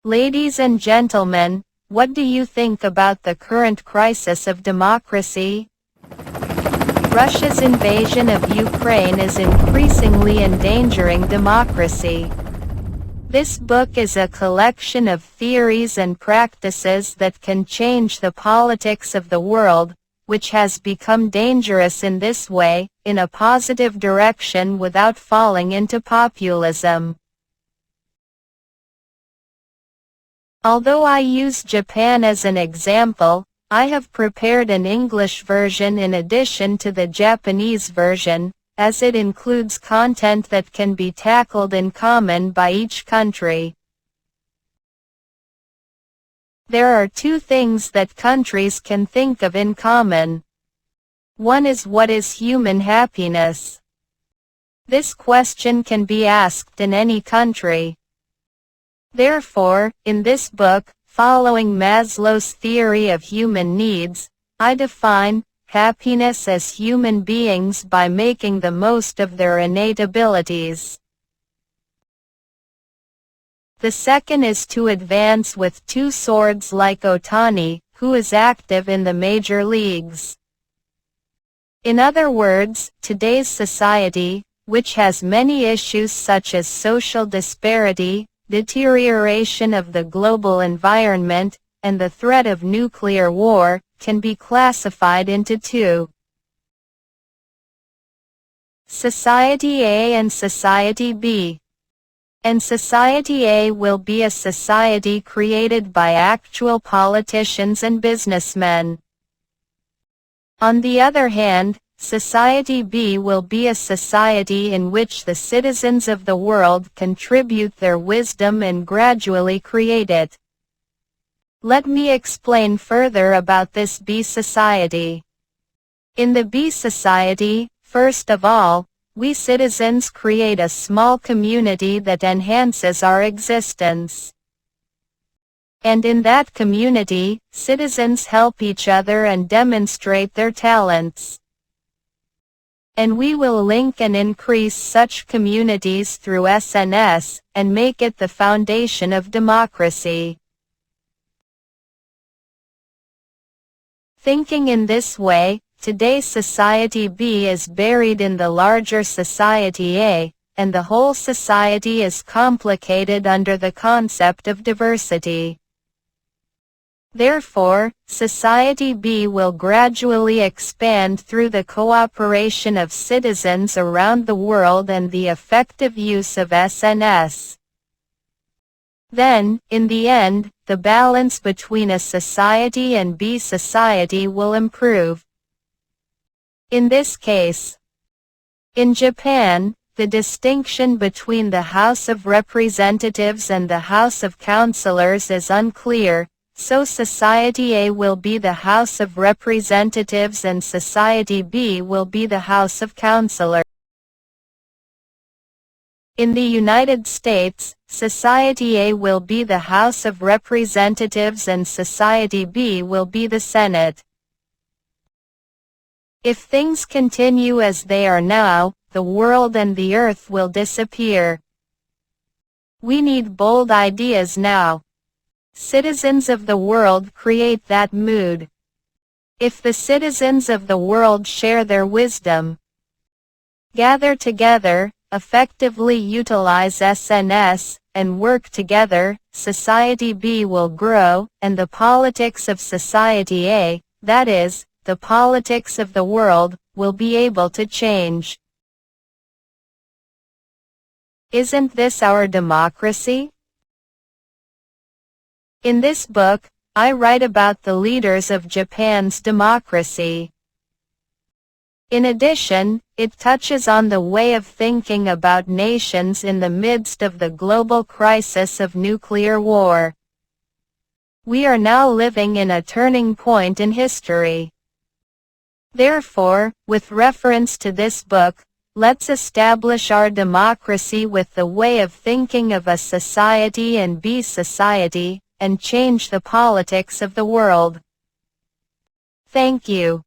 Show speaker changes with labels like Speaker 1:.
Speaker 1: Ladies and gentlemen, what do you think about the current crisis of democracy? Russia's invasion of Ukraine is increasingly endangering democracy. This book is a collection of theories and practices that can change the politics of the world, which has become dangerous in this way, in a positive direction without falling into populism. Although I use Japan as an example, I have prepared an English version in addition to the Japanese version, as it includes content that can be tackled in common by each country. There are two things that countries can think of in common. One is, what is human happiness? This question can be asked in any country. Therefore, in this book, following Maslow's theory of human needs, I define happiness as human beings by making the most of their innate abilities. The second is to advance with two swords like Otani, who is active in the major leagues. In other words, today's society, which has many issues such as social disparity, deterioration of the global environment, and the threat of nuclear war, can be classified into two: Society A and Society B. And Society A will be a society created by actual politicians and businessmen. On the other hand, Society B will be a society in which the citizens of the world contribute their wisdom and gradually create it. Let me explain further about this B society. In the B society, first of all, we citizens create a small community that enhances our existence. And in that community, citizens help each other and demonstrate their talents. And we will link and increase such communities through SNS, and make it the foundation of democracy. Thinking in this way, today's Society B is buried in the larger Society A, and the whole society is complicated under the concept of diversity. Therefore, Society B will gradually expand through the cooperation of citizens around the world and the effective use of SNS. Then, in the end, the balance between a society and B society will improve. In this case, in Japan, the distinction between the House of Representatives and the House of Councillors is unclear, so Society A will be the House of Representatives and Society B will be the House of Councillors. In the United States, Society A will be the House of Representatives and Society B will be the Senate. If things continue as they are now, the world and the earth will disappear. We need bold ideas now. Citizens of the world create that mood. If the citizens of the world share their wisdom, gather together, effectively utilize SNS, and work together, Society B will grow, and the politics of Society A, that is, the politics of the world, will be able to change. Isn't this our democracy? In this book, I write about the leaders of Japan's democracy. In addition, it touches on the way of thinking about nations in the midst of the global crisis of nuclear war. We are now living in a turning point in history. Therefore, with reference to this book, let's establish our democracy with the way of thinking of a society and B society, and change the politics of the world. Thank you.